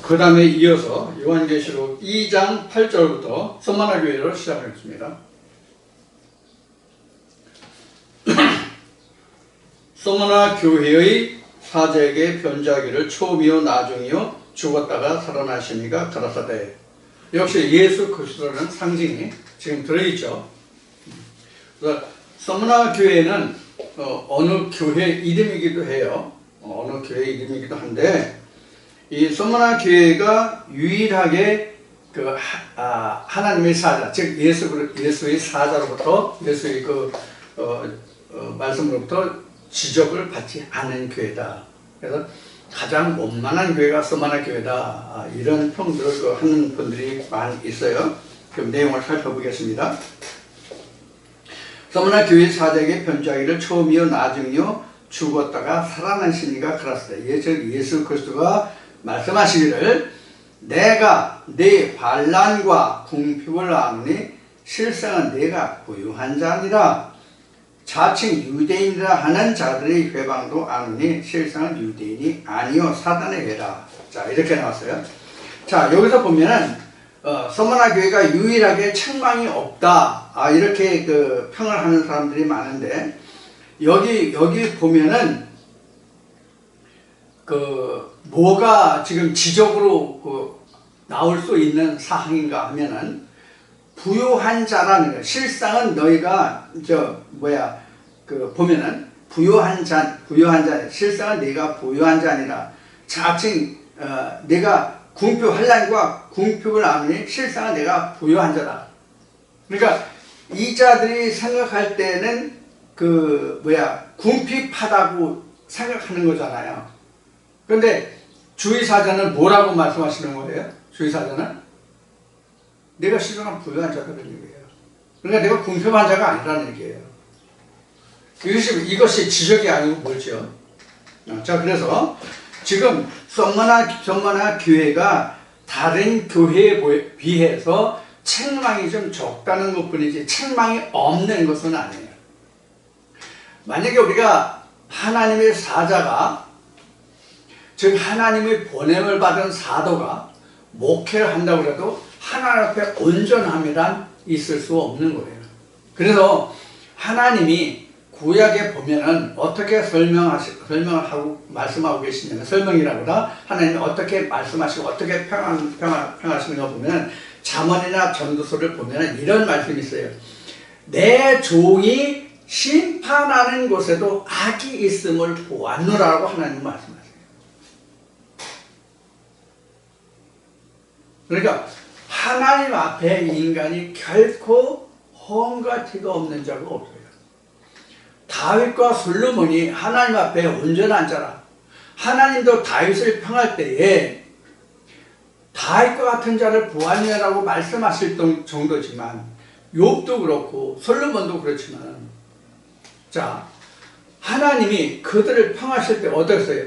그 다음에 이어서 요한계시록 2장 8절부터 서머나 교회로 시작하겠습니다. 서머나 교회의 사제에게 변자기를 처음이요 나중이요 죽었다가 살아나시니가 가라사대. 역시 예수 그리스도라는 상징이 지금 들어있죠. 그래서 서머나 교회는 어느 교회 이름이기도 해요. 어느 교회 이름이기도 한데, 이 서머나 교회가 유일하게 하나님의 사자, 즉 예수의 사자로부터, 예수의 말씀으로부터 지적을 받지 않은 교회다. 그래서 가장 원만한 교회가 서머나 교회다. 이런 평들을 하는 분들이 많이 있어요. 그럼 내용을 살펴보겠습니다. 서머나 교회 사자에게 변자기를 처음이요 나중이요 죽었다가 살아나시니가 그랬을 때 예수 그리스도가 말씀하시기를 내가 네 반란과 궁핍을 아노니 실상은 내가 부유한 자니라. 자칭 유대인이라 하는 자들의 회방도 아노니 실상은 유대인이 아니요 사단의 회라. 자, 이렇게 나왔어요. 자, 여기서 보면은 서머나 교회가 유일하게 책망이 없다. 이렇게 평을 하는 사람들이 많은데, 여기 보면은 뭐가 지금 지적으로 나올 수 있는 사항인가 하면은, 부유한 자라는 거. 실상은 너희가 보면은 부유한 자, 실상은 네가 부유한 자니라. 자칭 내가 궁핍 환난과 궁핍을 아노니 실상은 내가 부유한 자다. 그러니까 이 자들이 생각할 때는 궁핍하다고 생각하는 거잖아요. 그런데 주의사자는 뭐라고 말씀하시는 거예요? 주의사자는 내가 실상은 부유한 자다는 얘기예요. 그러니까 내가 궁핍한 자가 아니라는 얘기예요. 이것이 지적이 아니고 뭐죠? 자, 그래서 지금 서머나 교회가 다른 교회에 비해서 책망이 좀 적다는 것뿐이지 책망이 없는 것은 아니에요. 만약에 우리가 하나님의 사자가, 즉 하나님의 보냄을 받은 사도가 목회를 한다고 해도 하나님 앞에 온전함이란 있을 수 없는 거예요. 그래서 하나님이 구약에 보면은 어떻게 설명을 하고 말씀하고 계시냐면, 설명이라보다 하나님이 어떻게 말씀하시고 어떻게 평하시는가 보면은 잠언이나 전도서를 보면은 이런 말씀이 있어요. 내 종이 심판하는 곳에도 악이 있음을 보았노라고 하나님 말씀하세요. 그러니까 하나님 앞에 인간이 결코 험과 티가 없는 자가 없어요. 다윗과 솔로몬이 하나님 앞에 온전한 자라. 하나님도 다윗을 평할 때에 다윗과 같은 자를 보았냐라고 말씀하실 정도지만, 욥도 그렇고 솔로몬도 그렇지만, 자, 하나님이 그들을 평하실 때 어떠세요?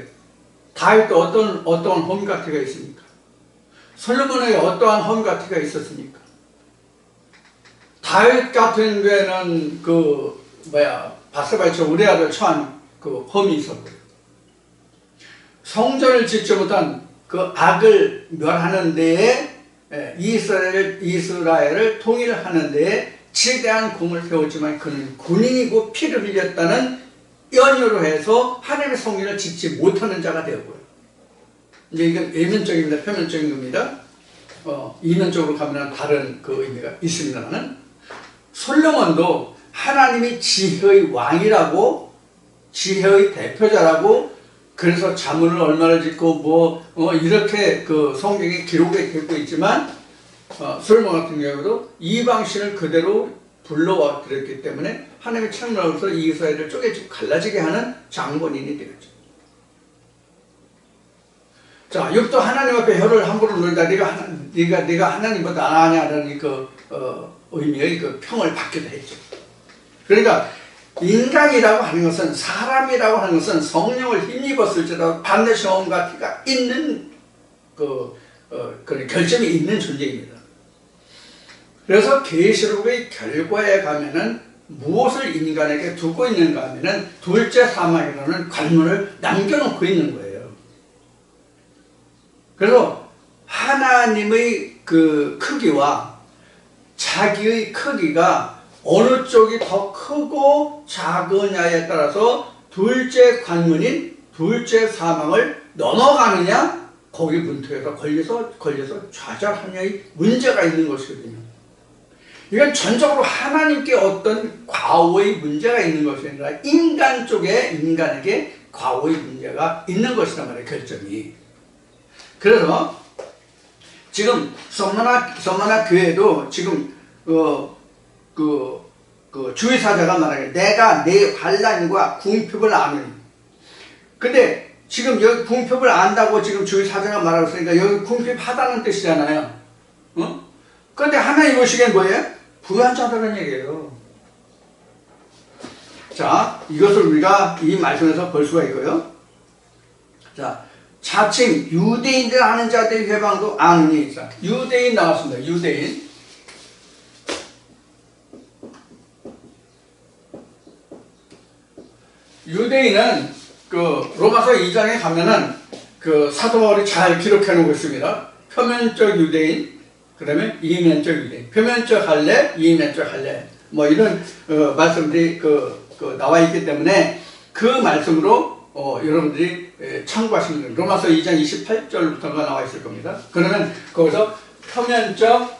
다윗도 어떠한 험과 티가 있습니까? 솔로몬에게 어떠한 험과 티가 있었습니까? 다윗 같은 데는 바세바처럼 우리아를 처한 험이 있었고요. 성전을 짓지 못한 악을 멸하는 데에, 이스라엘을 통일하는 데에 지대한 공을 세웠지만 그는 군인이고 피를 흘렸다는 연유로 해서 하나님의 성전을 짓지 못하는 자가 되었고요. 이제 이건 외면적입니다. 표면적인 겁니다. 이면적으로 가면 다른 의미가 있습니다만, 솔로몬도 하나님이 지혜의 왕이라고, 지혜의 대표자라고, 그래서 자문을 얼마나 짓고 이렇게 성경에 기록이 되고 있지만, 솔로몬 같은 경우도 이방신을 그대로 불러와 드렸기 때문에 하나님의 책망으로서 이스라엘을 쪼개지고 갈라지게 하는 장본인이 되었죠. 자, 욥도 하나님 앞에 혀를 함부로 누른다. 네가 하나님보다 나으냐는 의미의 평을 받기도 했죠. 그러니까 인간이라고 하는 것은, 사람이라고 하는 것은 성령을 힘입었을지라도 반드시 험과 티가 있는 그런 결점이 있는 존재입니다. 그래서 계시록의 결과에 가면은 무엇을 인간에게 두고 있는가 하면은 둘째 사망이라는 관문을 남겨놓고 있는 거예요. 그래서 하나님의 그 크기와 자기의 크기가 어느 쪽이 더 크고 작으냐에 따라서 둘째 관문인 둘째 사망을 넘어가느냐 거기 문턱에서 걸려서 좌절하냐의 문제가 있는 것이거든요. 이건 전적으로 하나님께 어떤 과오의 문제가 있는 것이 아니라 인간 쪽에 인간에게 과오의 문제가 있는 것이란 말이에요. 결정이. 그래서 지금 선만화 교회도 지금 주의사자가 말하길 내가 내 환난과 궁핍을 아느니. 근데 지금 여기 궁핍을 안다고 지금 주의사자가 말하고 있으니까 여기 궁핍하다는 뜻이잖아요. 그런데 하나님 보시기엔 뭐예요? 부유한 자들은 얘기예요. 자, 이것을 우리가 이 말씀에서 볼 수가 있고요. 자, 자칭 유대인들 하는 자들의 회방도 아느니. 자, 유대인 나왔습니다. 유대인. 유대인은 그 로마서 2장에 가면은 그 사도 바울이 잘 기록해 놓고 있습니다. 표면적 유대인, 그 다음에 이면적 유대인. 표면적 할례, 이면적 할례. 뭐 이런 말씀들이 나와 있기 때문에 그 말씀으로 여러분들이 참고하시면 됩니다. 로마서 2장 28절부터가 나와 있을 겁니다. 그러면 거기서 표면적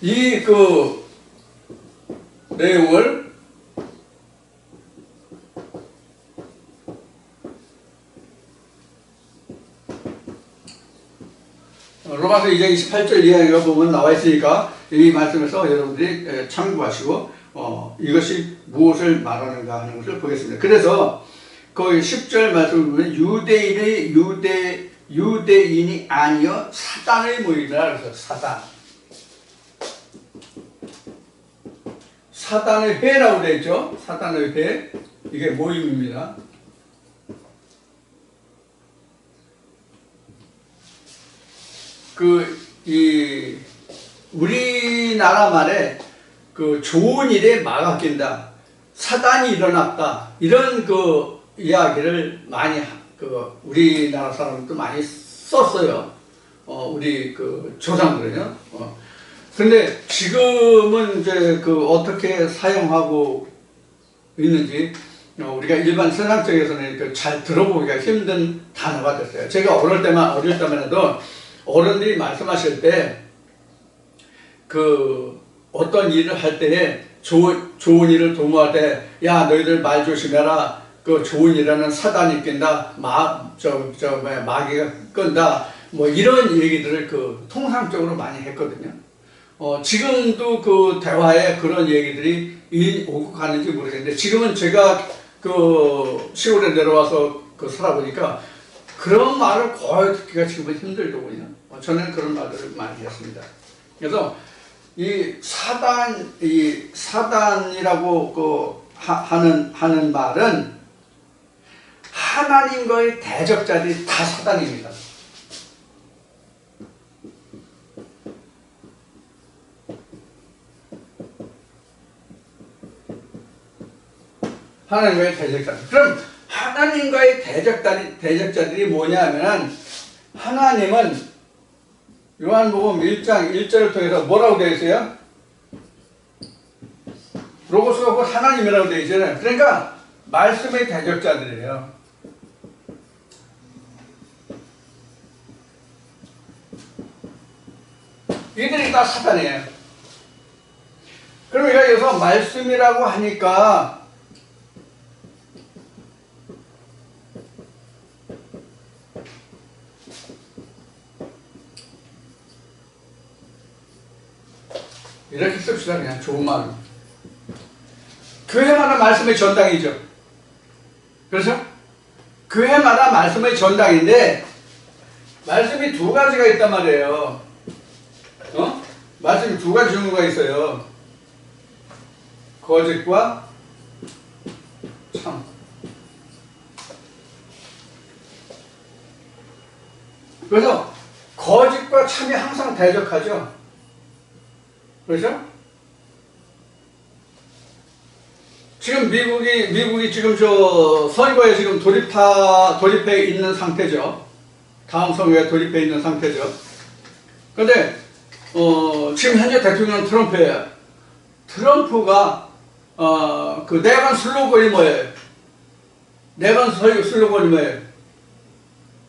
이 내용을 로마서 2장 28절 이하가 보면 나와 있으니까 이 말씀에서 여러분들이 참고하시고 이것이 무엇을 말하는가 하는 것을 보겠습니다. 그래서 거기 10절 말씀을 보면 유대인이 아니여 사단의 모임이라 그래서 사단의 회라고 되어 있죠. 사단의 회. 이게 모임입니다. 우리나라 말에 좋은 일에 막아 낀다. 사단이 일어났다. 이런 이야기를 많이, 우리나라 사람들도 많이 썼어요. 우리 조상들은요. 근데 지금은 이제 어떻게 사용하고 있는지 우리가 일반 세상적에서는 잘 들어보기가 힘든 단어가 됐어요. 제가 어릴 때만 해도 어른들이 말씀하실 때 어떤 일을 할 때에 좋은 일을 도모할 때 야 너희들 말 조심해라. 좋은 일에는 사단이 낀다. 마귀가 끈다. 뭐 이런 얘기들을 통상적으로 많이 했거든요. 지금도 대화에 그런 얘기들이 오고 가는지 모르겠는데 지금은 제가 시골에 내려와서 살아보니까 그런 말을 거의 듣기가 지금은 힘들더군요. 저는 그런 말들을 많이 했습니다. 그래서 이 사단이라고 하는 말은 하나님과의 대적자들이 다 사단입니다. 하나님과의 대적자들. 그럼 하나님과의 대적자들이 뭐냐 하면 하나님은 요한복음 1장 1절을 통해서 뭐라고 되어 있어요? 로고스가 곧 하나님이라고 되어 있잖아요. 그러니까 말씀의 대적자들이에요. 이들이 다 사단이에요. 그러니까 여기서 말씀이라고 하니까 이렇게 씁시다. 그냥 좋은 말로. 교회마다 말씀의 전당이죠. 그렇죠? 교회마다 말씀의 전당인데 말씀이 두 가지가 있단 말이에요. 말씀이 두 가지 종류가 있어요. 거짓과 참. 그래서 거짓과 참이 항상 대적하죠. 그렇죠? 지금 미국이 지금 저 선거에 지금 돌입해 있는 상태죠. 다음 선거에 돌입해 있는 상태죠. 그런데 지금 현재 대통령은 트럼프예요. 트럼프가 그 내관 슬로건이 뭐예요? 내관 슬로건이 뭐예요?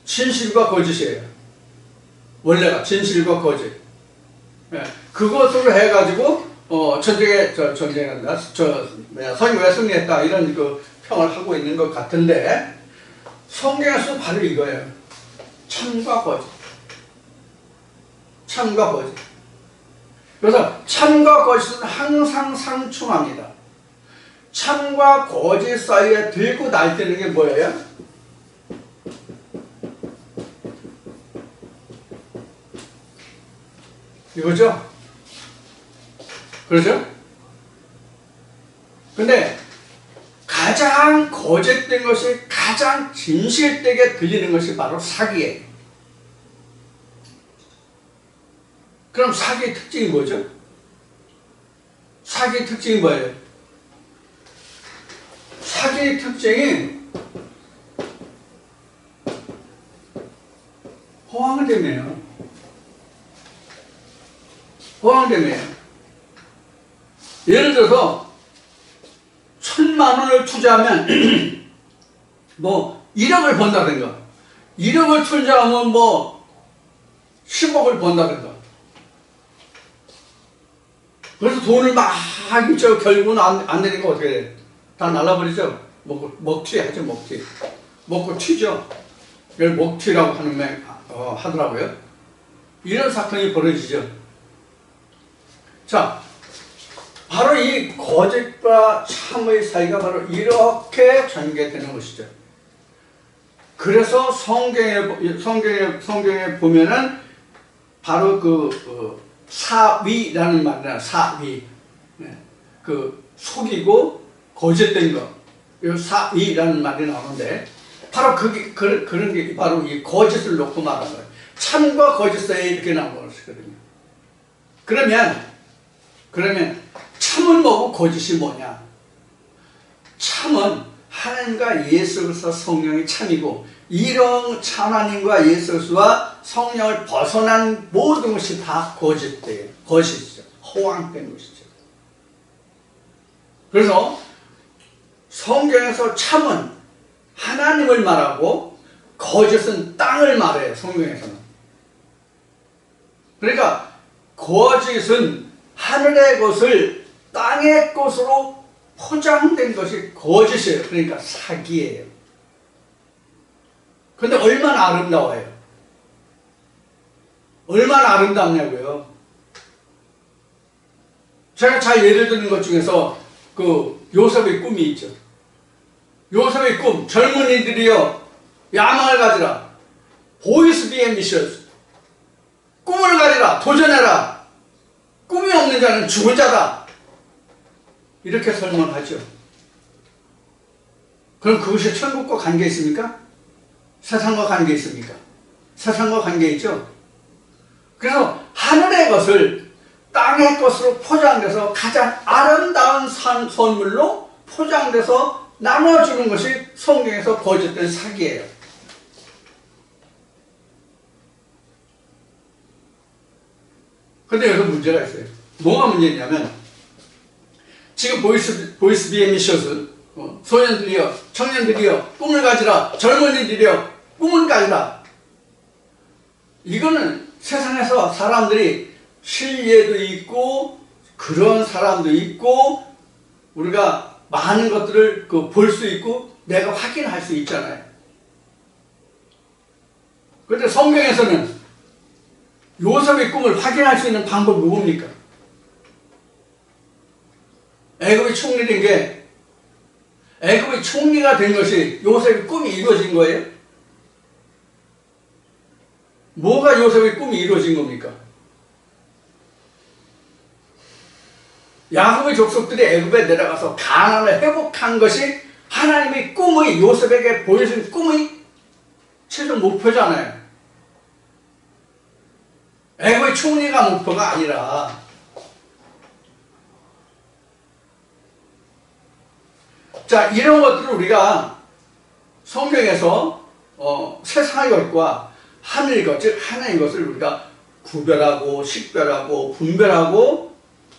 진실과 거짓이에요. 원래가 진실과 거짓. 예, 그것으로 해가지고 선거에 승리했다 이런 그 평을 하고 있는 것 같은데 성경에서 바로 이거예요. 참과 거짓. 참과 거짓. 그래서 참과 거짓은 항상 상충합니다. 참과 거짓 사이에 들고 날뛰는 게 뭐예요? 이거죠? 그렇죠? 근데 가장 거짓된 것이 가장 진실되게 들리는 것이 바로 사기예요. 그럼 사기의 특징이 뭐죠? 사기의 특징이 뭐예요? 사기의 특징이 호황됨이에요. 호황됨이에요. 예를 들어서 1,000만 원을 투자하면 뭐 1억을 번다든가 1억을 투자하면 뭐 10억을 번다든가 그래서 돈을 막 있죠. 결국은 안 되니까 어떻게 돼? 다 날라버리죠. 먹튀 하죠. 먹튀. 먹고 튀죠. 이걸 먹튀라고 하더라고요. 이런 사건이 벌어지죠. 자, 바로 이 거짓과 참의 사이가 바로 이렇게 전개되는 것이죠. 그래서 성경에 보면은 바로 사위라는 말이야. 사위. 그 속이고 거짓된 거. 이 사위라는 말이 나오는데 바로 그런 게 바로 이 거짓을 놓고 말하는 거예요. 참과 거짓 사이에 이렇게 나온 것이거든요. 그러면 참은 뭐고 거짓이 뭐냐? 참은 하나님과 예수 그리스도 성령이 참이고 이런 하나님과 예수 그리스도와 성령을 벗어난 모든 것이 다 거짓이죠. 허황된 것이죠. 그래서 성경에서 참은 하나님을 말하고 거짓은 땅을 말해요. 성경에서는. 그러니까 거짓은 하늘의 것을 땅의 것으로 포장된 것이 거짓이에요. 그러니까 사기예요. 근데 얼마나 아름다워요. 얼마나 아름답냐고요. 제가 잘 예를 드는 것 중에서 그 요셉의 꿈이 있죠. 요셉의 꿈, 젊은이들이여 야망을 가지라. Boys be ambitious. 꿈을 가지라. 도전해라. 꿈이 없는 자는 죽은 자다. 이렇게 설명하죠. 그럼 그것이 천국과 관계 있습니까? 세상과 관계 있습니까? 세상과 관계 있죠. 그래서 하늘의 것을 땅의 것으로 포장돼서 가장 아름다운 선물로 포장돼서 나눠주는 것이 성경에서 거짓된 사기예요. 근데 여기서 문제가 있어요. 뭐가 문제냐면 지금 보이스 비에미셔스 소년들이여 청년들이여 꿈을 가지라. 젊은이들이여 꿈을 가지라. 이거는 세상에서 사람들이 신뢰도 있고 그런 사람도 있고 우리가 많은 것들을 볼 수 있고 내가 확인할 수 있잖아요. 그런데 성경에서는 요셉의 꿈을 확인할 수 있는 방법이 뭡니까? 애굽의 총리가 된 것이 요셉의 꿈이 이루어진 거예요? 뭐가 요셉의 꿈이 이루어진 겁니까? 야곱의 족속들이 애굽에 내려가서 가나안을 회복한 것이 하나님의 꿈의 요셉에게 보여준 꿈의 최종 목표잖아요. 애굽의 총리가 목표가 아니라 자, 이런 것들을 우리가 성경에서 세상의 것과 하늘의 것, 즉 하나의 것을 우리가 구별하고 식별하고 분별하고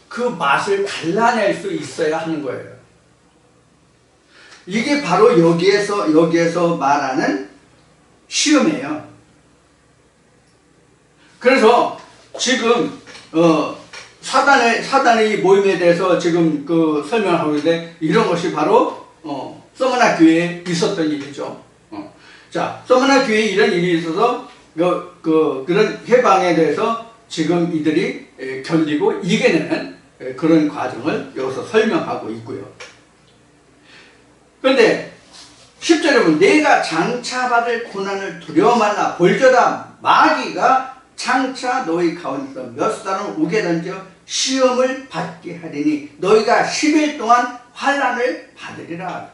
그 맛을 갈라낼 수 있어야 하는 거예요. 이게 바로 여기에서 말하는 시험이에요. 그래서 지금 사단의 모임에 대해서 지금 설명하고 있는데, 이런 것이 바로 서머나 교회에 있었던 일이죠. 자, 서머나 교회에 이런 일이 있어서 그런 해방에 대해서 지금 이들이 견디고 이겨내는 그런 과정을 여기서 설명하고 있고요. 그런데 10절에 보면 내가 장차받을 고난을 두려워 말라. 볼저다 마귀가 장차 너희 가운데서 몇 사람을 오게 던져 시험을 받게 하리니 너희가 10일 동안 환난을 받으리라.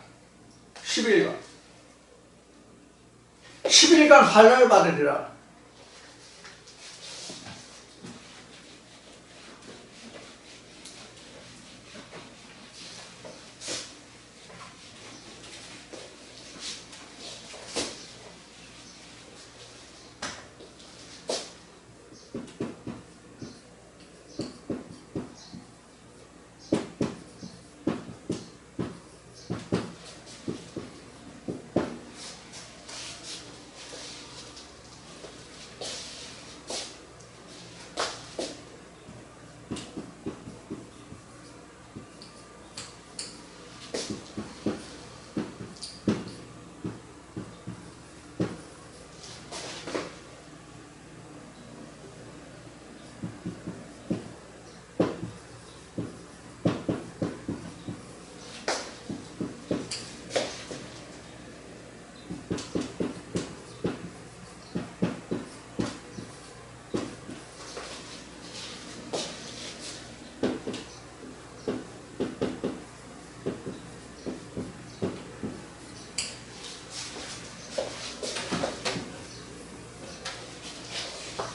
10일간 환난을 받으리라.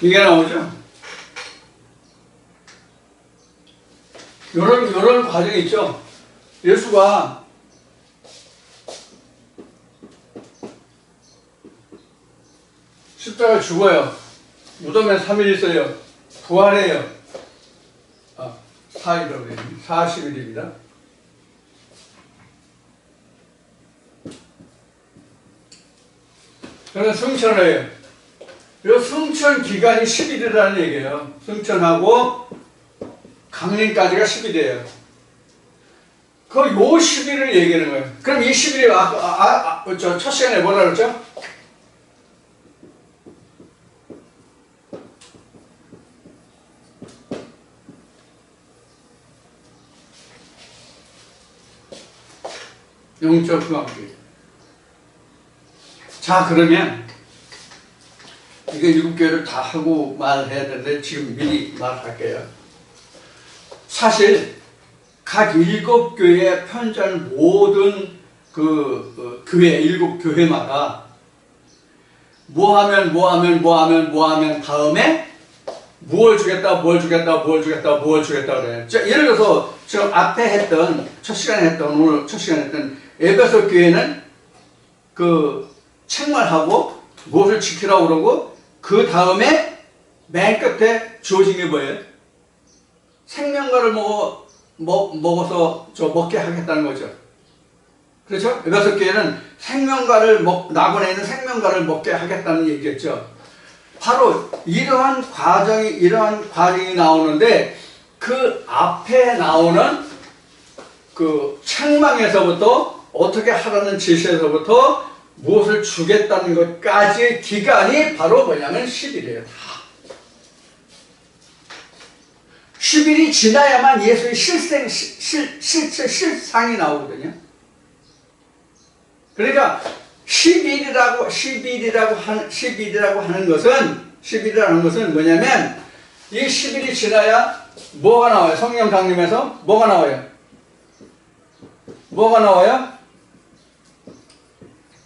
이게 나오죠? 요런 과정이 있죠? 예수가 십자가 죽어요. 무덤에 3일 있어요. 부활해요. 4일이라고 그래요. 40일입니다. 그래서 승천을 해요. 이 승천 기간이 10일이라는 얘기예요. 승천하고 강림까지가 10일이에요. 그 요 10일을 얘기하는 거예요. 그럼 이 10일이 첫 시간에 뭐라 그랬죠? 영적 흑암기. 자, 그러면 이게 7교회를 다 하고 말해야 되는데 지금 미리 말할게요. 사실 각 7교회에 편지한 모든 교회 7교회마다 뭐하면 다음에 무엇을 주겠다 그래요. 자, 예를 들어서 저 앞에 했던 오늘 첫 시간에 했던 에베소 교회는 책말하고 무엇을 지키라고 그러고 그 다음에 맨 끝에 주어진 게 뭐예요? 생명과를 먹어서 먹게 하겠다는 거죠. 그렇죠? 에베소 교회는 낙원에 있는 생명과를 먹게 하겠다는 얘기겠죠. 바로 이러한 과정이 나오는데 그 앞에 나오는 그 책망에서부터 어떻게 하라는 지시에서부터 무엇을 주겠다는 것까지의 기간이 바로 뭐냐면 10일이에요. 10일이 지나야만 예수의 실상이 나오거든요. 그러니까 10일이라고 하는 것은 뭐냐면 이 10일이 지나야 뭐가 나와요? 성령 강림에서 뭐가 나와요?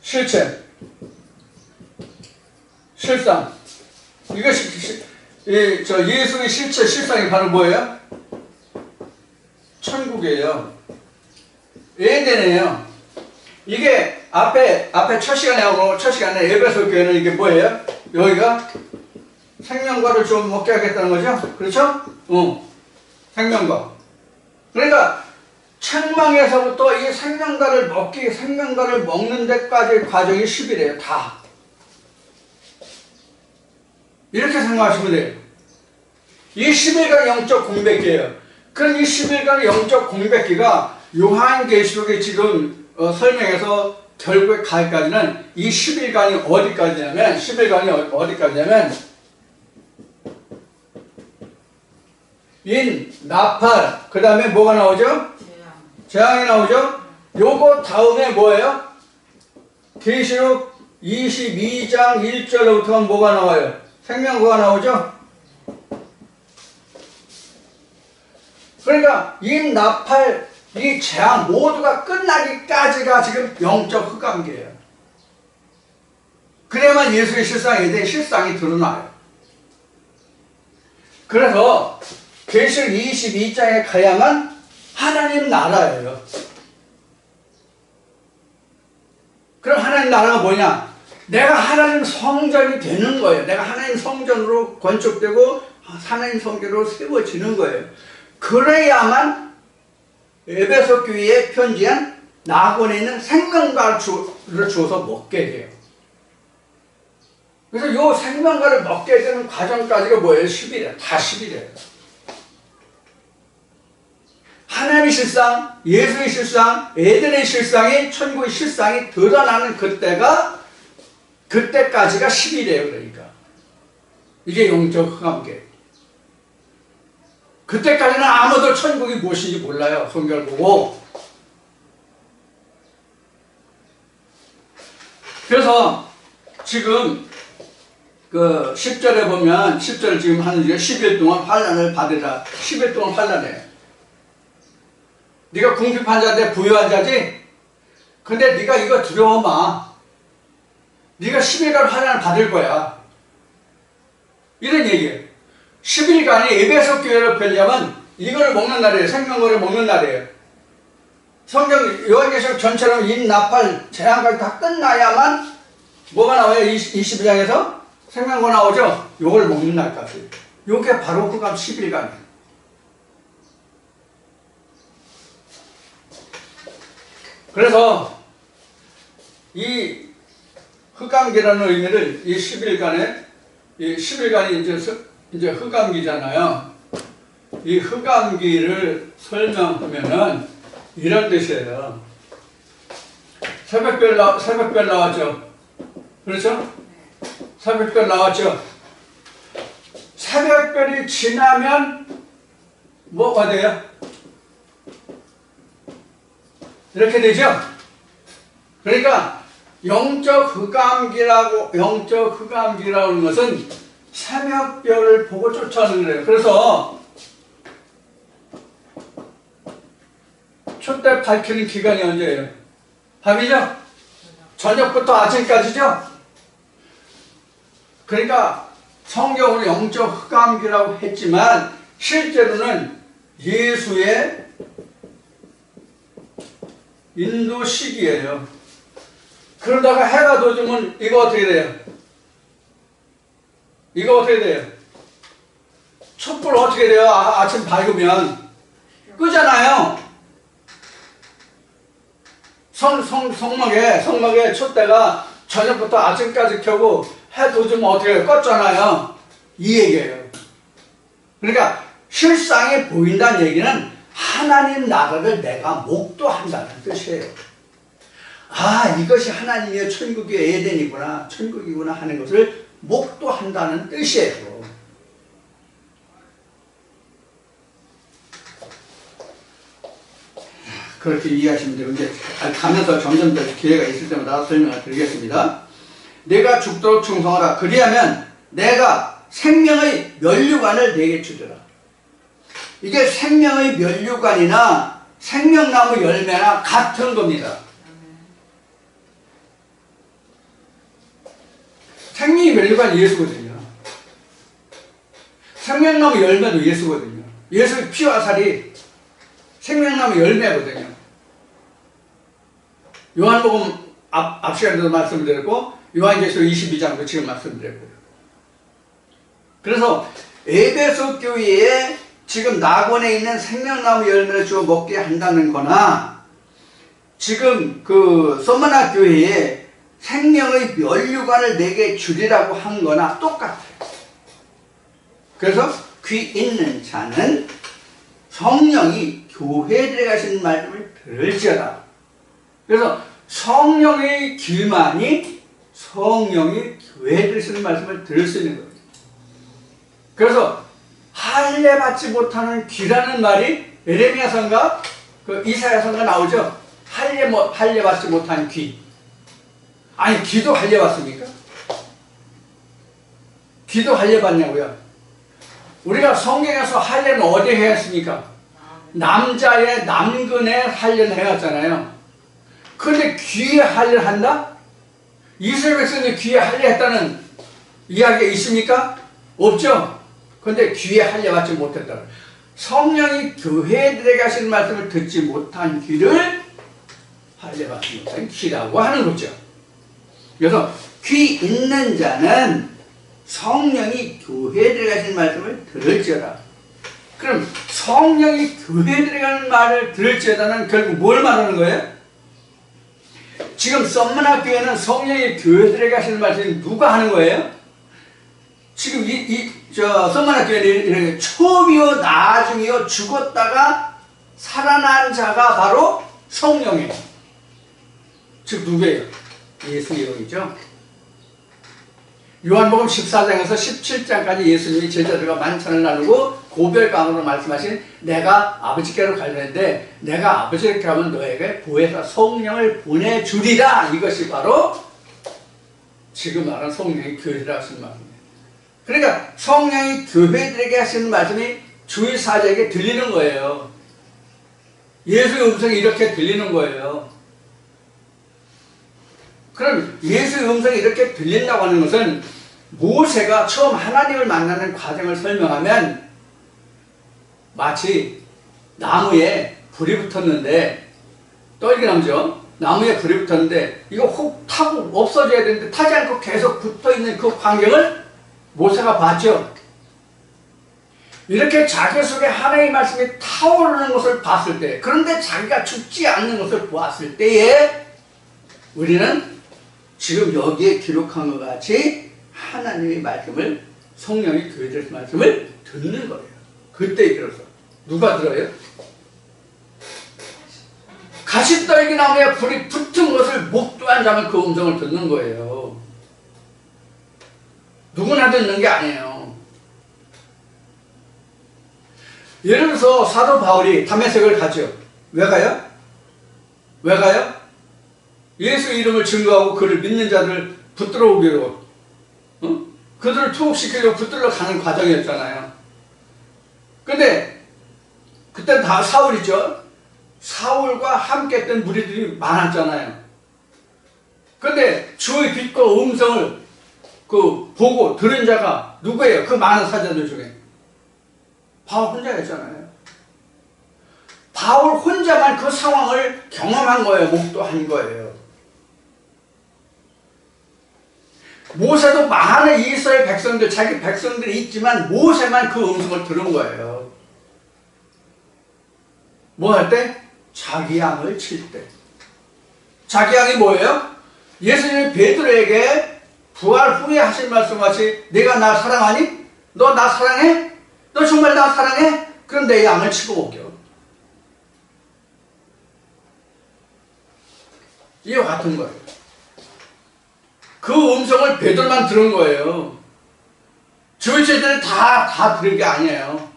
실체, 실상. 이것이 예수의 실상이 바로 뭐예요? 천국이에요. 에덴이에요. 이게 앞에 첫 시간에 하고 첫 시간에 에베소 교회는 이게 뭐예요? 여기가 생명과를 좀 먹게 하겠다는 거죠? 그렇죠? 생명과. 그러니까 책망에서부터 이 생명과를 먹는 데까지 과정이 10이래요. 다. 이렇게 생각하시면 돼요. 이 10일간 영적 공백기예요. 그럼 이 10일간 영적 공백기가 요한계시록에 지금 설명해서 결국에 가기까지는 이 10일간이 어디까지냐면 인, 나팔, 그 다음에 뭐가 나오죠? 재앙이 나오죠? 요거 다음에 뭐예요? 계시록 22장 1절부터 뭐가 나와요? 생명구가 나오죠? 그러니까 이 나팔, 이 재앙 모두가 끝나기까지가 지금 영적 흑암기예요. 그래야만 예수의 실상에 대해 실상이 드러나요. 그래서 계시록 22장에 가야만 하나님 나라예요. 그럼 하나님 나라가 뭐냐? 내가 하나님 성전이 되는 거예요. 내가 하나님 성전으로 건축되고 하나님 성전으로 세워지는 거예요. 그래야만 에베소 교회에 편지한 나곤에 있는 생명과를 주어서 먹게 돼요. 그래서 이 생명과를 먹게 되는 과정까지가 뭐예요? 10일이에요. 다 10일이에요. 하나님의 실상, 예수의 실상, 에덴의 실상이, 천국의 실상이 드러나는 그때까지가 10일이에요. 그러니까 이게 영적 흑암계. 그때까지는 아무도 천국이 무엇인지 몰라요. 성경을 보고. 그래서 지금 그 10절에 보면 10절 지금 하는 중에 10일 동안 환난을 받으라. 10일 동안 환난해. 네가 궁핍한 자인데 부유한 자지? 근데 네가 이거 두려워 마. 네가 10일간 환난을 받을 거야. 이런 얘기예요. 10일간이 에베소 교회를 편리하면 이거를 먹는 날이에요. 생명거를 먹는 날이에요. 성경 요한계시록 전처럼 인, 나팔, 재앙까지 다 끝나야만 뭐가 나와요? 22장에서 생명거 나오죠? 요걸 먹는 날까지. 요게 바로 흑암 10일간이에요. 그래서 이 흑암기라는 의미를 이 10일간에 이 10일간이 이제 흑암기잖아요. 이 흑암기를 설명하면은 이런 뜻이에요. 새벽별 나왔죠? 그렇죠? 새벽별 나왔죠? 새벽별이 지나면 뭐가 돼요? 이렇게 되죠? 그러니까 영적 흑암기라고 하는 것은 새벽별을 보고 쫓아오는 거예요. 그래서 촛대 밝히는 기간이 언제예요? 밤이죠? 저녁부터 아침까지죠? 그러니까 성경으로 영적 흑암기라고 했지만 실제로는 예수의 인도 시기예요. 그러다가 해가 돋으면 이거 어떻게 돼요? 이거 어떻게 돼요? 촛불 어떻게 돼요? 아침 밝으면 끄잖아요. 성막에 촛대가 저녁부터 아침까지 켜고 해 돋으면 어떻게 해요? 껐잖아요. 이 얘기예요. 그러니까 실상이 보인다는 얘기는 하나님 나라를 내가 목도한다는 뜻이에요. 아, 이것이 하나님의 천국의 에덴이구나, 천국이구나 하는 것을 목도한다는 뜻이에요. 그렇게 이해하시면 돼요. 이제 가면서 점점 더 기회가 있을 때마다 설명을 드리겠습니다. 내가 죽도록 충성하라. 그리하면 내가 생명의 면류관을 내게 주리라. 이게 생명의 면류관이나 생명나무 열매나 같은 겁니다. 생명의 면류관이 예수거든요. 생명나무 열매도 예수거든요. 예수의 피와 살이 생명나무 열매거든요. 요한복음 앞 시간에도 말씀드렸고 요한계시록 22장도 지금 말씀드렸고요. 그래서 에베소 교회에 지금 낙원에 있는 생명나무 열매를 주어 먹게 한다는 거나 지금 그 서머나 교회에 생명의 면류관을 내게 주리라고 한 거나 똑같아요. 그래서 귀 있는 자는 성령이 교회에 들어가시는 말씀을 들을지어다. 그래서 성령의 귀만이 성령이 교회에 들으시는 말씀을 들을 수 있는 거예요. 그래서 할례 받지 못하는 귀라는 말이 에레미야서인가 그 이사야서인가 나오죠. 할례 받지 못한 귀. 아니 귀도 할례 받습니까? 귀도 할례 받냐고요? 우리가 성경에서 할례는 어디에 해왔습니까? 남자의 남근에 할례는 해왔잖아요. 그런데 귀에 할례를 한다? 이스라엘 백성이 귀에 할례했다는 이야기가 있습니까? 없죠? 그런데 귀에 할례 받지 못했다. 성령이 교회에 들어가시는 말씀을 듣지 못한 귀를 할례 받지 못한 귀라고 하는 거죠. 그래서 귀 있는 자는 성령이 교회에 들어가시는 말씀을 들을지어다. 그럼 성령이 교회에 들어가는 말을 들을지어다는 결국 뭘 말하는 거예요? 지금 썸머나 교회는 성령이 교회에 들어가시는 말씀을 누가 하는 거예요? 지금 썸머나 교회는 이렇게 처음이요 나중이요 죽었다가 살아난 자가 바로 성령이에요. 즉 누구예요? 예수님이죠. 요한복음 14장에서 17장까지 예수님이 제자들과 만찬을 나누고 고별강으로 말씀하신 내가 아버지께로 가려는데 내가 아버지께 가면 너에게 보혜사 성령을 보내주리라. 이것이 바로 지금 말하는 성령이 교회들에게 하시는 말씀입니다. 그러니까 성령이 교회들에게 하시는 말씀이 주의 사자에게 들리는 거예요. 예수의 음성이 이렇게 들리는 거예요. 그럼 예수의 음성이 이렇게 들린다고 하는 것은 모세가 처음 하나님을 만나는 과정을 설명하면 마치 나무에 불이 붙었는데 떨기나무죠. 나무에 불이 붙었는데 이거 혹 타고 없어져야 되는데 타지 않고 계속 붙어있는 그 광경을 모세가 봤죠. 이렇게 자기 속에 하나님의 말씀이 타오르는 것을 봤을 때, 그런데 자기가 죽지 않는 것을 보았을 때에 우리는 지금 여기에 기록한 것 같이 하나님의 말씀을, 성령이 교회에 말씀을 듣는 거예요. 그때에 들어서 누가 들어요? 가시떨기 나무에 불이 붙은 것을 목도한 자면 그 음성을 듣는 거예요. 누구나 듣는 게 아니에요. 예를 들어서 사도 바울이 다메섹을 가죠. 왜 가요? 왜 가요? 예수 이름을 증거하고 그를 믿는 자들을 붙들어 오기로, 그들을 투옥시키려고 붙들러 가는 과정이었잖아요. 근데 그때 다 사울이죠. 사울과 함께 했던 무리들이 많았잖아요. 근데 주의 빛과 음성을 보고 들은 자가 누구예요? 그 많은 사자들 중에 바울 혼자였잖아요. 바울 혼자만 그 상황을 경험한 거예요. 목도한 거예요. 모세도 많은 이스라엘 백성들, 자기 백성들이 있지만 모세만 그 음성을 들은 거예요. 뭐 할 때? 자기 양을 칠 때. 자기 양이 뭐예요? 예수님이 베드로에게 부활 후에 하신 말씀같이 내가 나 사랑하니? 너 나 사랑해? 너 정말 나 사랑해? 그럼 내 양을 치고 먹여. 이와 같은 거예요. 그 음성을 베드로만 들은 거예요. 주의 제자들이 다 들은 게 아니에요.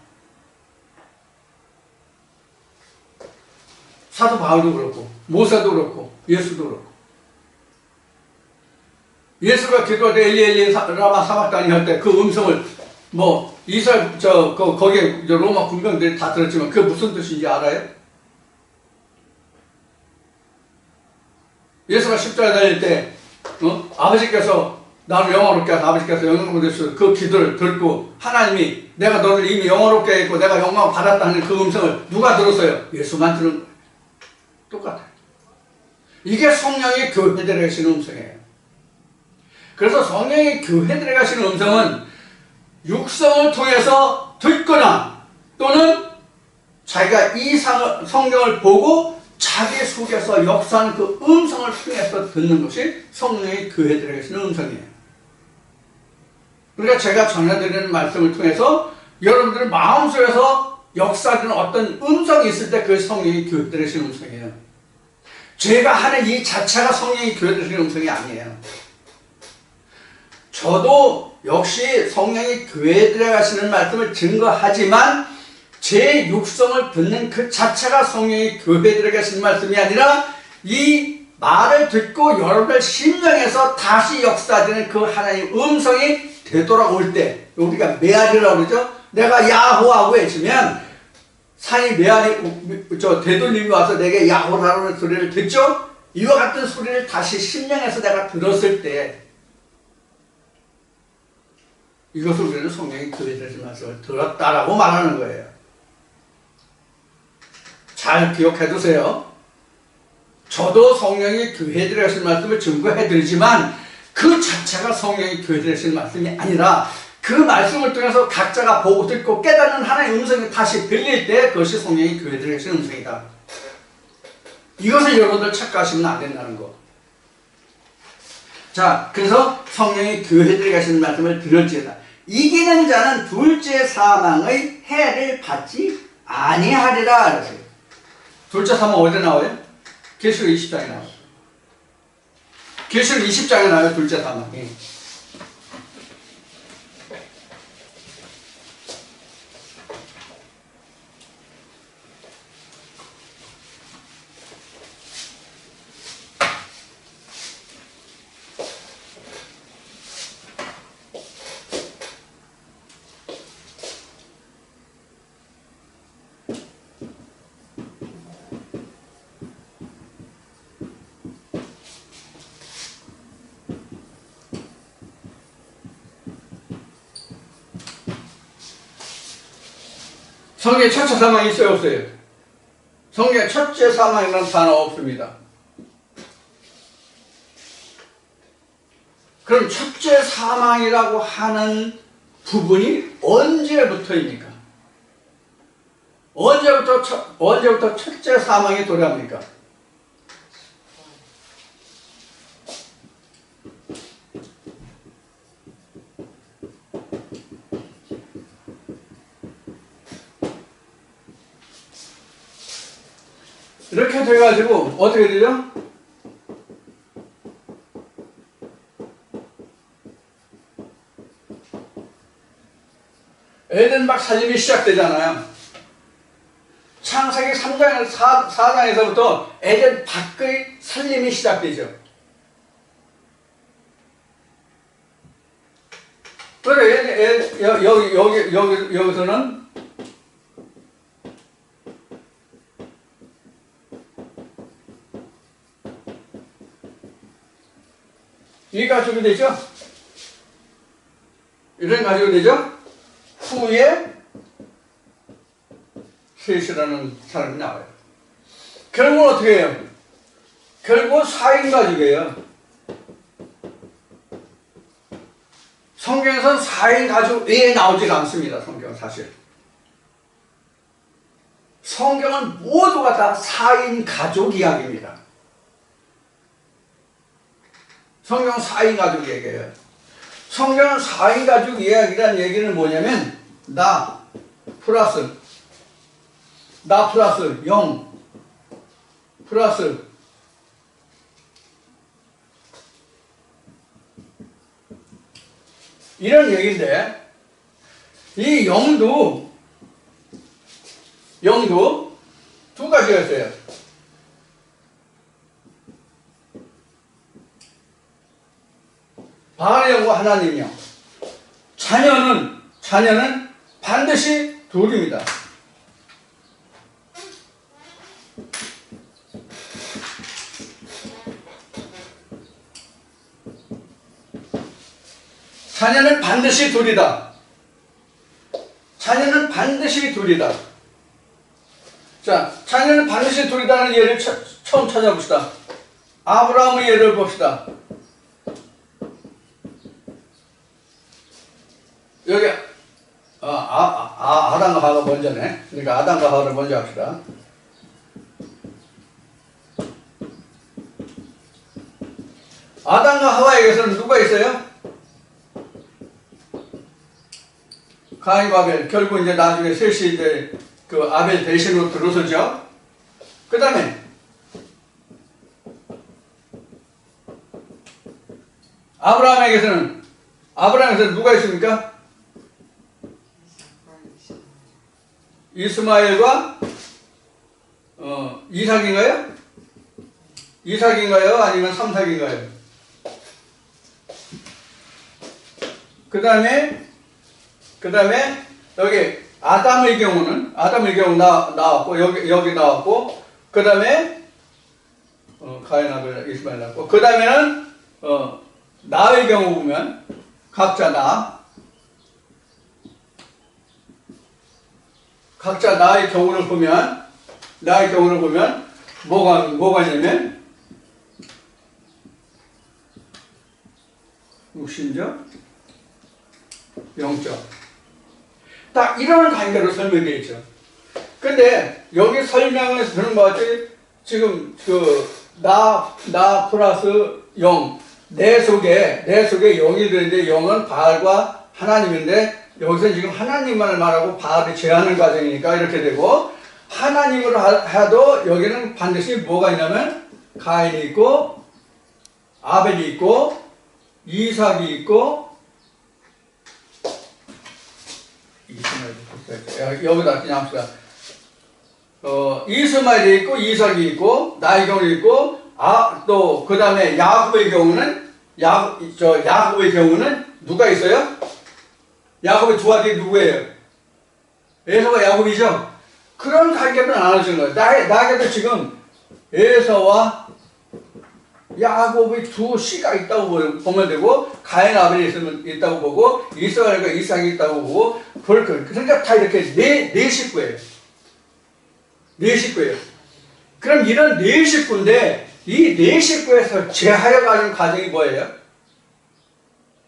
사도 바울도 그렇고 모세도 그렇고 예수도 그렇고. 예수가 기도할 때 엘리 엘리 라마 사박다니 할 때 그 음성을 이스라엘 거기에 로마 군병들이 다 들었지만 그게 무슨 뜻인지 알아요? 예수가 십자가에 달릴 때 아버지께서 나를 영화롭게 하셔서 아버지께서 영광을 주셔서 그 기도를 듣고 하나님이 내가 너를 이미 영화롭게 했고 내가 영광을 받았다는 그 음성을 누가 들었어요? 예수만 들은 거예요. 똑같아요. 이게 성령이 교회에 들어가시는 음성이에요. 그래서 성령이 교회에 들어가시는 음성은 육성을 통해서 듣거나 또는 자기가 이 성경을 보고 자기 속에서 역사하는 그 음성을 통해서 듣는 것이 성령의 교회에 들어가시는 음성이에요. 그러니까 제가 전해드리는 말씀을 통해서 여러분들의 마음속에서 역사하는 어떤 음성이 있을 때 그것이 성령의 교회에 들어가시는 음성이에요. 제가 하는 이 자체가 성령의 교회에 들어가시는 음성이 아니에요. 저도 역시 성령이 교회에 들어가시는 말씀을 증거하지만 제 육성을 듣는 그 자체가 성령이 교회에 들어가시는 말씀이 아니라 이 말을 듣고 여러분들 심령에서 다시 역사되는 그 하나님의 음성이 되돌아올 때 우리가 메아리라고 그러죠. 내가 야호하고 외치면 산이 메아리 되돌림이 와서 내게 야호라는 소리를 듣죠. 이와 같은 소리를 다시 심령에서 내가 들었을 때 이것을 우리는 성령이 교회에 들어가시는 말씀을 들었다라고 말하는 거예요. 잘 기억해 두세요. 저도 성령이 교회에 들어가시는 말씀을 증거해 드리지만 그 자체가 성령이 교회에 들어가시는 말씀이 아니라 그 말씀을 통해서 각자가 보고 듣고 깨닫는 하나의 음성이 다시 들릴 때 그것이 성령이 교회에 들어가시는 음성이다. 이것을 여러분들 착각하시면 안 된다는 거. 자, 그래서 성령이 교회에 들어가시는 말씀을 들을지어다. 이기는 자는 둘째 사망의 해를 받지 아니하리라. 그랬어요. 둘째 사망 어디에 나와요? 계시록 20장에 나와요. 계시록 20장에 나와요. 둘째 사망이. 성경에 첫째 사망이 있어요, 없어요? 성경에 첫째 사망이라는 단어 없습니다. 그럼 첫째 사망이라고 하는 부분이 언제부터입니까? 언제부터 첫째 사망이 도래합니까? 이렇게 돼가지고 어떻게 되죠? 에덴 막 살림이 시작되잖아요. 창세기 3장, 4장에서부터 에덴 밖의 살림이 시작되죠. 그래서 여기서는 이 가족이 되죠? 이런 가족이 되죠? 후에 셋이라는 사람이 나와요. 결국은 어떻게 해요? 결국은 4인 가족이에요. 성경에서는 4인 가족 외에 나오질 않습니다. 성경은 사실. 성경은 모두가 다 4인 가족 이야기입니다. 성경은 4인 가족 얘기예요. 성경은 4인 가족 이야기라는 얘기는 뭐냐면 나 플러스 영 플러스 이런 얘기인데 이 영도 두 가지가 있어요. 바알의 영과 하나님의 영. 자녀는 반드시 둘입니다. 자녀는 반드시 둘이다. 자녀는 반드시 둘이다. 자, 자녀는 반드시 둘이다는 예를 처음 찾아봅시다. 아브라함의 예를 봅시다. 여기 아담과 하와가 먼저네. 그러니까 아담과 하와를 먼저 합시다. 아담과 하와에게서는 누가 있어요? 가인과 아벨. 결국 이제 나중에 셋이 이제 그 아벨 대신으로 들어서죠. 그 다음에 아브라함에게서는 누가 있습니까? 이스마엘과 이삭인가요? 이삭인가요? 아니면 삼삭인가요? 그 다음에 여기 아담의 경우 나왔고 여기 나왔고 그 다음에 가인 아벨 이스마엘 나왔고 그 다음에는 나의 경우 보면 각자 나의 경우를 보면 뭐가 있냐면 60점 0점 딱 이런 관계로 설명되어 있죠. 근데 여기 설명에서 들은 것 같이 지금 나 플러스 0 내 속에 0이 들는데 0은 바알과 하나님인데 여기서 지금 하나님만을 말하고 바알을 제하는 과정이니까 이렇게 되고 하나님으로 해도 여기는 반드시 뭐가 있냐면 가인이 있고 아벨이 있고 이삭이 있고 여기다 그냥 합시다. 이스마엘이 있고 이삭이 있고 나의 경우 있고 또 그 다음에 야곱의 경우는 누가 있어요? 야곱의 두 아들이 누구예요? 에서와 야곱이죠. 그런 관계는 안 하시는 거예요. 나에게도 지금 에서와 야곱의 두 씨가 있다고 보면 되고 가인 아벨이 있다고 보고 이스마엘과 이삭이 있다고 보고 그러니까 다 이렇게 네 식구예요. 네 식구예요. 그럼 이런 네 식구인데 이 네 식구에서 제하여 가는 과정이 뭐예요?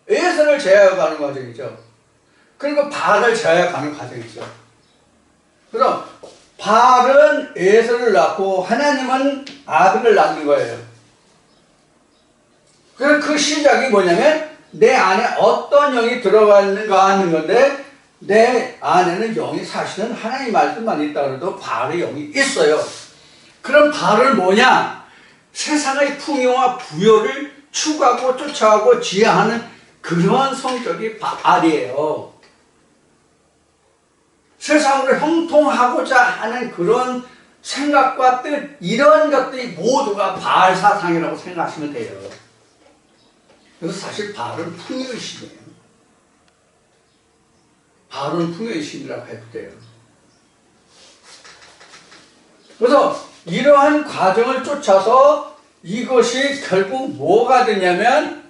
에서를 제하여 가는 과정이죠. 그리고 바알을 제하여 가는 과정이죠. 그럼 바알은 에서를 낳고 하나님은 아들을 낳는 거예요. 그래서 그 시작이 뭐냐면 내 안에 어떤 영이 들어가는가 하는 건데 내 안에는 영이 사실은 하나님 말씀만 있다 그래도 바알의 영이 있어요. 그럼 바알은 뭐냐? 세상의 풍요와 부여를 추구하고 쫓아가고 지향하는 그런 성격이 바알이에요. 세상으로 형통하고자 하는 그런 생각과 뜻 이런 것들이 모두가 바알 사상이라고 생각하시면 돼요. 그래서 사실 바알은 풍요의 신이에요. 바알은 풍요의 신이라고 해도 돼요. 그래서 이러한 과정을 쫓아서 이것이 결국 뭐가 되냐면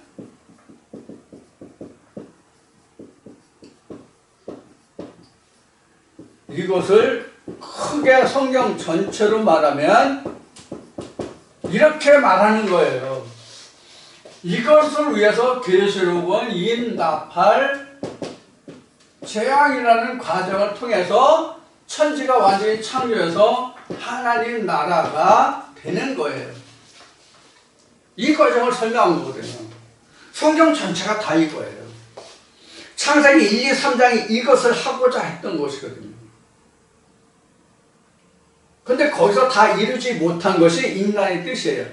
이것을 크게 성경 전체로 말하면 이렇게 말하는 거예요. 이것을 위해서 계시록은 인나팔 재앙이라는 과정을 통해서 천지가 완전히 창조해서 하나님 나라가 되는 거예요. 이 과정을 설명한 거거든요. 성경 전체가 다 이거예요. 창세기 1, 2, 3장이 이것을 하고자 했던 것이거든요. 근데 거기서 다 이루지 못한 것이 인간의 뜻이에요.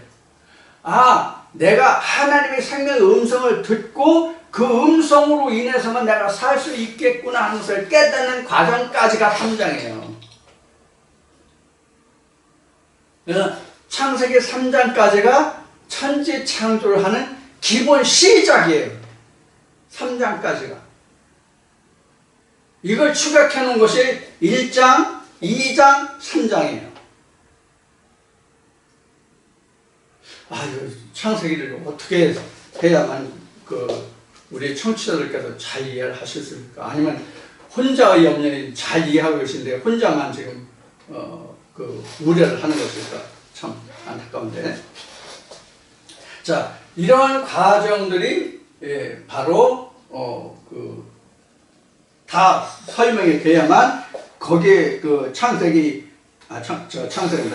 내가 하나님의 생명의 음성을 듣고 그 음성으로 인해서만 내가 살 수 있겠구나 하는 것을 깨닫는 과정까지가 3장이에요. 그래서 창세기 3장까지가 천지 창조를 하는 기본 시작이에요. 3장까지가. 이걸 추격해 놓은 것이 1장, 2장, 3장이에요. 창세기를 어떻게 해야만 우리 청취자들께서 잘 이해를 하셨습니까? 아니면 혼자의 염려는 잘 이해하고 계신데 혼자만 지금 우려를 하는 것일까? 참 안타까운데. 자, 이런 과정들이 바로 다 설명이 돼야만 거기에 창세기입니다.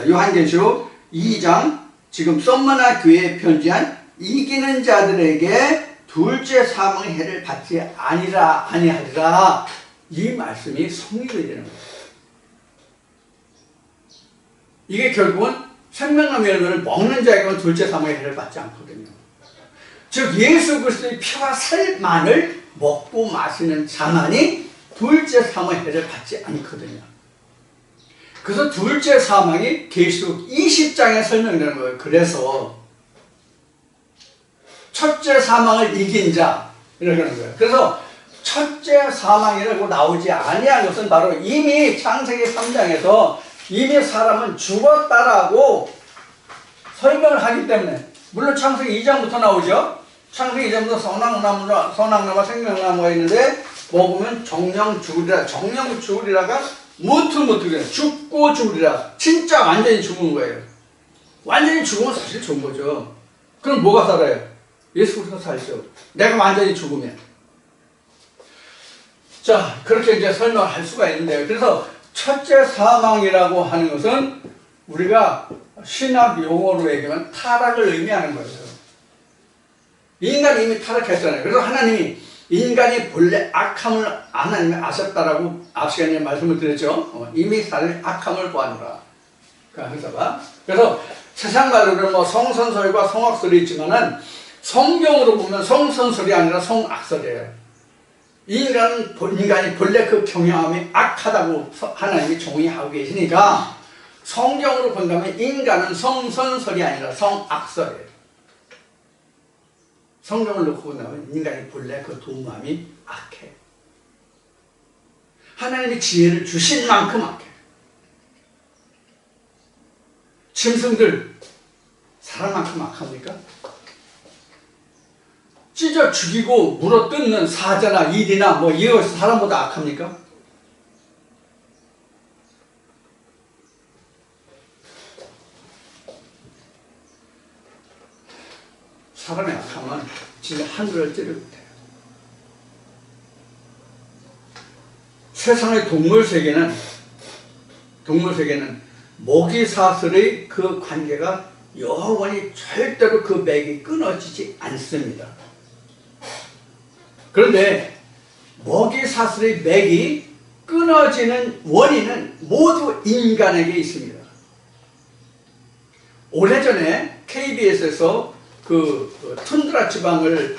요한계시록 2장 지금 썸머나 교회에 편지한 이기는 자들에게 둘째 사망의 해를 받지 아니하리라 이 말씀이 성립이 되는 거예요. 이게 결국은 생명나무 열매를 먹는 자에게는 둘째 사망의 해를 받지 않거든요. 즉 예수 그리스도의 피와 살만을 먹고 마시는 자만이 둘째 사망의 해를 받지 않거든요. 그래서 둘째 사망이 계시록 20장에 설명되는 거예요. 그래서 첫째 사망을 이긴 자 이러는 거예요. 그래서 첫째 사망이라고 나오지 아니한 것은 바로 이미 창세기 3장에서 이미 사람은 죽었다라고 설명을 하기 때문에, 물론 창세기 2장부터 나오죠. 창세기 2장부터 선악나무와 생명나무가 있는데 먹으면 정령 죽으리라. 정령 죽으리라가 무트무트게 죽고 죽으리라. 진짜 완전히 죽은 거예요. 완전히 죽으면 사실 좋은 거죠. 그럼 뭐가 살아요? 예수 그리스도 살죠. 내가 완전히 죽으면. 자, 그렇게 이제 설명을 할 수가 있는데요. 그래서 첫째 사망이라고 하는 것은 우리가 신학 용어로 얘기하면 타락을 의미하는 거예요. 인간이 이미 타락했잖아요. 그래서 하나님이 인간이 본래 악함을 하나님이 아셨다라고 앞 시간에 말씀을 드렸죠. 이미 사실 악함을 보았노라. 그래서 세상 말로는 뭐 성선설과 성악설이 있지만은 성경으로 보면 성선설이 아니라 성악설이에요. 인간이 본래 그 경향함이 악하다고 하나님이 정의하고 계시니까 성경으로 본다면 인간은 성선설이 아니라 성악설이에요. 성경을 놓고 본다면 인간이 본래 그 도마음이 악해. 하나님이 지혜를 주신 만큼 악해. 짐승들 사람만큼 악합니까? 찢어 죽이고 물어 뜯는 사자나 일이나 뭐 이것이 사람보다 악합니까? 사람의 악함은 진짜 하늘을 찌르고 돼요. 세상의 동물 세계는 먹이사슬의 그 관계가 영원히 절대로 그 맥이 끊어지지 않습니다. 그런데 먹이사슬의 맥이 끊어지는 원인은 모두 인간에게 있습니다. 오래전에 KBS에서 툰드라 지방을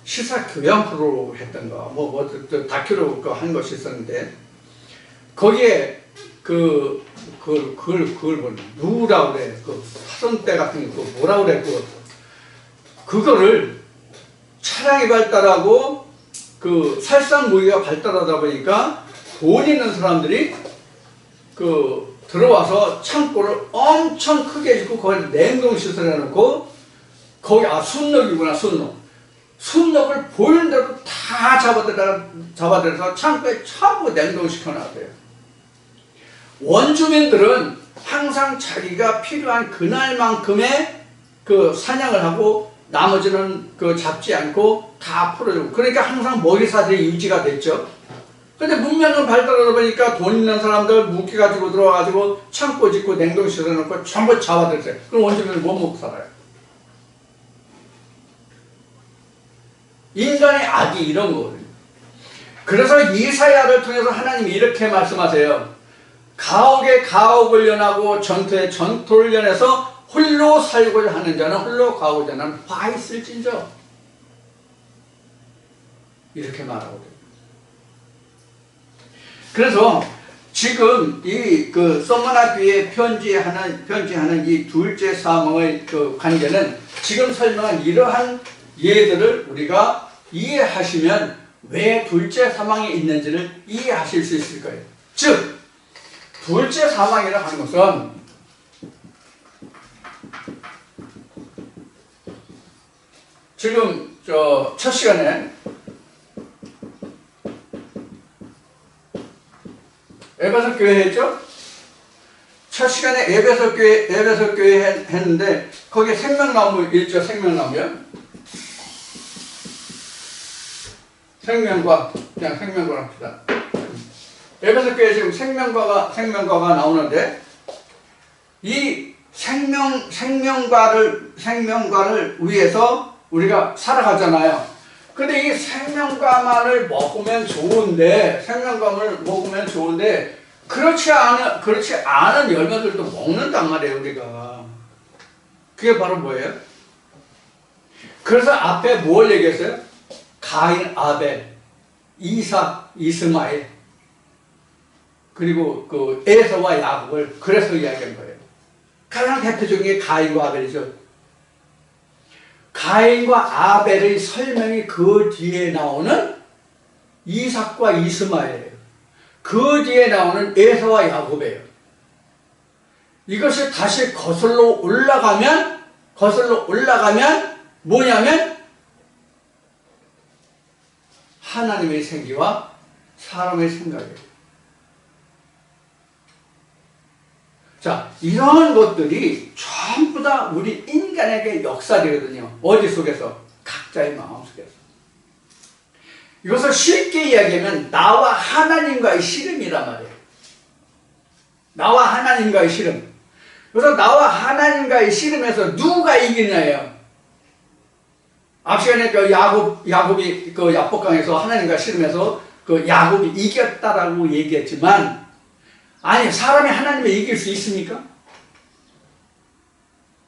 시사 교양 프로 했던가 다큐로 한 것이 있었는데 거기에 그걸 누구라 그래 사선대 같은 거 뭐라 그래 그거를 차량이 발달하고 살상 무기가 발달하다 보니까 돈 있는 사람들이 들어와서 창고를 엄청 크게 짓고 거기 냉동시설을 해놓고 거기 순록이구나 순록을 보이는 대로 다 잡아들여서 창고에 전부 냉동시켜놨대요. 원주민들은 항상 자기가 필요한 그날만큼의 사냥을 하고 나머지는 잡지 않고 다 풀어주고 그러니까 항상 먹이사슬이 유지가 됐죠. 근데 문명은 발달하다 보니까 돈 있는 사람들 무기 가지고 들어와가지고 창고 짓고 냉동실에 넣고 전부 잡아들였어요. 그럼 원주민은 뭐 먹고 살아요? 인간의 악이 이런 거거든요. 그래서 이사야를 통해서 하나님이 이렇게 말씀하세요. 가옥에 가옥을 연하고 전투에 전투를 연해서 홀로 살고자 하는 자는 홀로 가고자 하는 화 있을진저 이렇게 말하거든요. 그래서 지금 이 썸머나 교회에 편지하는 이 둘째 사망의 관계는 지금 설명한 이러한 예들을 우리가 이해하시면 왜 둘째 사망이 있는지를 이해하실 수 있을 거예요. 즉 둘째 사망이라고 하는 것은 지금 첫 시간에 에베소 교회 했죠? 첫 시간에 에베소 교회 했는데 거기에 생명나무 있죠? 생명나무요? 생명과, 그냥 생명과를 합시다. 에베소 교회에 지금 생명과가 나오는데, 이 생명과를 위해서 우리가 살아가잖아요. 근데 이 생명과만을 먹으면 좋은데, 그렇지 않은 열매들도 먹는단 말이에요, 우리가. 그게 바로 뭐예요? 그래서 앞에 뭘 얘기했어요? 가인, 아벨, 이삭, 이스마엘, 그리고 그 에서와 야곱을 그래서 이야기한 거예요. 가장 대표적인 게 가인과 아벨이죠. 가인과 아벨의 설명이 그 뒤에 나오는 이삭과 이스마엘이에요. 그 뒤에 나오는 에서와 야곱이에요. 이것이 다시 거슬러 올라가면 뭐냐면 하나님의 생기와 사람의 생각이에요. 자, 이런 것들이 전부 다 우리 인간에게 역사되거든요. 어디 속에서? 각자의 마음 속에서. 이것을 쉽게 이야기하면 나와 하나님과의 씨름이란 말이에요. 나와 하나님과의 씨름. 그래서 나와 하나님과의 씨름에서 누가 이기냐예요. 앞 시간에 그 야곱이 그 야복강에서 하나님과 씨름해서 그 야곱이 이겼다라고 얘기했지만, 아니, 사람이 하나님을 이길 수 있습니까?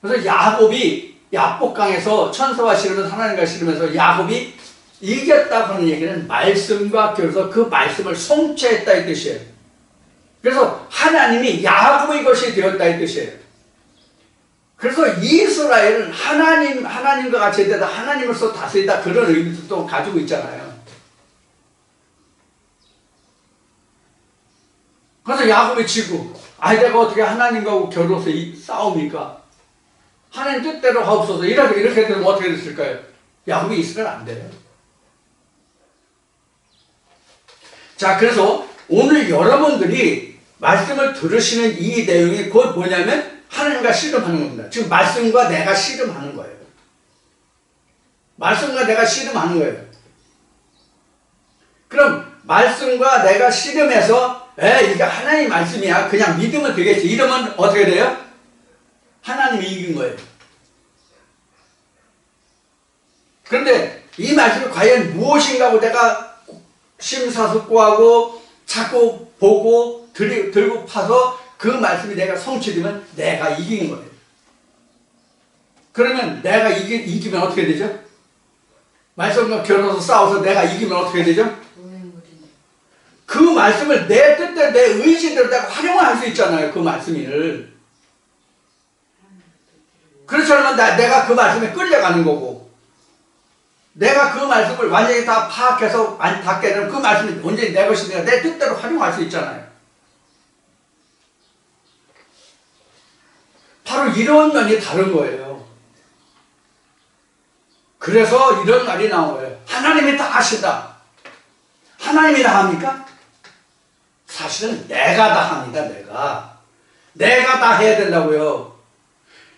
그래서 야곱이 야복강에서 천사와 씨름해서 하나님과 씨름해서 야곱이 이겼다고 하는 얘기는 말씀과 껴서 그 말씀을 성취했다 이 뜻이에요. 그래서 하나님이 야곱의 것이 되었다 이 뜻이에요. 그래서 이스라엘은 하나님과 같이 되다, 하나님으로서 다스리다, 그런 의미도 가지고 있잖아요. 그래서 야곱이 지고, 내가 어떻게 하나님과 겨루어서 싸웁니까? 하나님 뜻대로 하옵소서. 이렇게 되면 어떻게 됐을까요? 야곱이 있으면 안 돼요. 자, 그래서 오늘 여러분들이 말씀을 들으시는 이 내용이 곧 뭐냐면 하나님과 씨름하는 겁니다. 지금 말씀과 내가 씨름하는 거예요. 말씀과 내가 씨름하는 거예요. 그럼 말씀과 내가 씨름해서 이게 하나님 말씀이야, 그냥 믿으면 되겠지, 이러면 어떻게 돼요? 하나님이 이긴 거예요. 그런데 이 말씀이 과연 무엇인가고 내가 심사숙고하고 자꾸 보고 들고 파서 그 말씀이 내가 성취되면 내가 이긴 거예요. 그러면 내가 이기면 어떻게 되죠? 말씀과 겨뤄서 싸워서 내가 이기면 어떻게 되죠? 그 말씀을 내 뜻대로, 내 의지대로 내가 활용할 수 있잖아요, 그 말씀을. 그렇지 않으면 내가 그 말씀에 끌려가는 거고, 내가 그 말씀을 완전히 다 파악해서 닿게 되면 그 말씀이 언제 내 것이 내가 내 뜻대로 활용할 수 있잖아요. 바로 이런 면이 다른 거예요. 그래서 이런 말이 나온 거예요. 하나님이 다 하신다. 하나님이 다 합니까? 사실은 내가 다 합니다. 내가 다 해야 된다고요.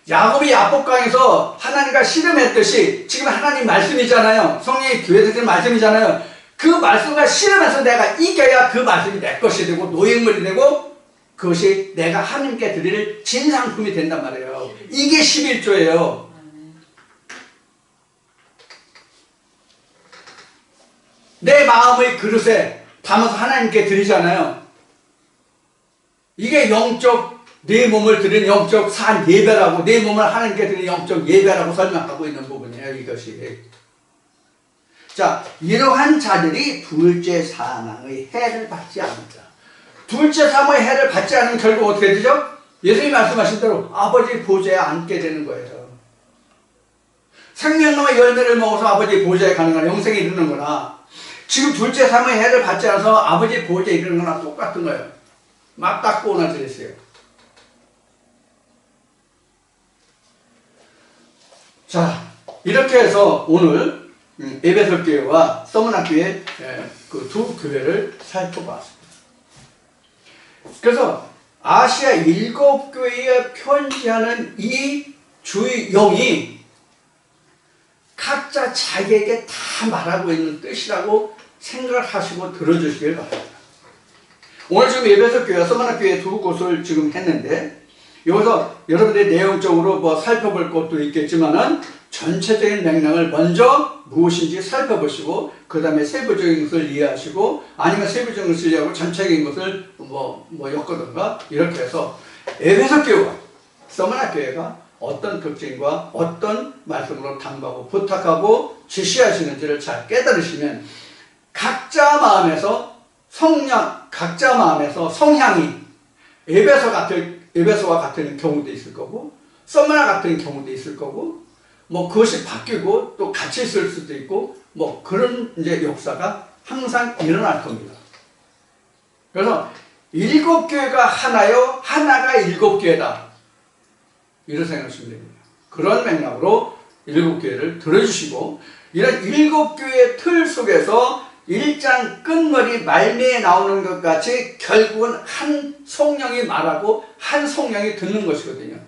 야곱이 야복강에서 하나님과 씨름했듯이 지금 하나님 말씀이잖아요. 성령이 교회에 드리는 말씀이잖아요. 그 말씀과 씨름해서 내가 이겨야 그 말씀이 내 것이 되고 노획물이 되고 그것이 내가 하나님께 드릴 진상품이 된단 말이에요. 이게 11조예요. 내 마음의 그릇에 담아서 하나님께 드리잖아요. 이게 영적, 내 몸을 드리는 영적 산 예배라고, 내 몸을 하나님께 드리는 영적 예배라고 설명하고 있는 부분이에요, 이것이. 자, 이러한 자들이 둘째 사망의 해를 받지 않는다. 둘째 사망의 해를 받지 않으면 결국 어떻게 되죠? 예수님이 말씀하신 대로 아버지 보좌에 앉게 되는 거예요. 생명나무의 열매를 먹어서 아버지 보좌에 가는 거나 영생에 이르는 거나, 지금 둘째 사망의 해를 받지 않아서 아버지 보좌에 이르는 거나 똑같은 거예요. 맞닥고 오나 드렸어요. 자, 이렇게 해서 오늘 에베소 교회와 서문학 교회 그 두 교회를 살펴봤습니다. 그래서 아시아 7교회에 편지하는 이 주의 영이 각자 자기에게 다 말하고 있는 뜻이라고 생각을 하시고 들어주시길 바랍니다. 오늘 지금 에베소 교회, 서머나 교회 두 곳을 지금 했는데 여기서 여러분들이 내용적으로 뭐 살펴볼 것도 있겠지만은 전체적인 맥락을 먼저 무엇인지 살펴보시고 그 다음에 세부적인 것을 이해하시고 아니면 세부적인 것을 이해하고 전체적인 것을 뭐 엮거든가 이렇게 해서 에베소 교회와 서머나 교회가 어떤 특징과 어떤 말씀으로 당부하고 부탁하고 지시하시는지를 잘 깨달으시면 각자 마음에서 성향이 에베소와 같은 경우도 있을 거고 서머나 같은 경우도 있을 거고 뭐 그것이 바뀌고 또 같이 있을 수도 있고 뭐 그런 이제 역사가 항상 일어날 겁니다. 그래서 7교회가 하나요, 하나가 7교회다. 이런 생각하시면 됩니다. 그런 맥락으로 7교회를 들어주시고 이런 7교회의 틀 속에서 1장 끝머리 말미에 나오는 것 같이 결국은 한 성령이 말하고 한 성령이 듣는 것이거든요.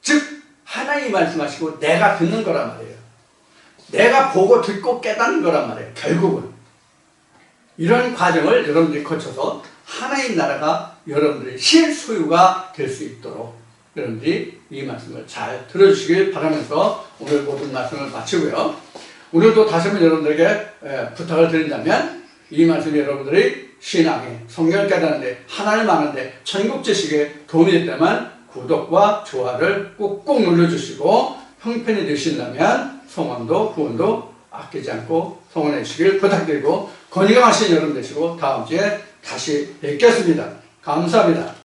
즉 하나님이 말씀하시고 내가 듣는 거란 말이에요. 내가 보고 듣고 깨닫는 거란 말이에요. 결국은 이런 과정을 여러분들이 거쳐서 하나님 나라가 여러분들의 실소유가 될 수 있도록 여러분들이 이 말씀을 잘 들어주시길 바라면서 오늘 모든 말씀을 마치고요. 오늘도 다시 한번 여러분들에게 부탁을 드린다면 이 말씀이 여러분들의 신앙에 성경을 깨닫는데 하나님 아는데 천국 지식에 도움이 됐다면 구독과 좋아요를 꾹꾹 눌러주시고 형편이 되신다면 성원도 후원도 아끼지 않고 성원해 주시길 부탁드리고 건강하신 여러분 되시고 다음 주에 다시 뵙겠습니다. 감사합니다.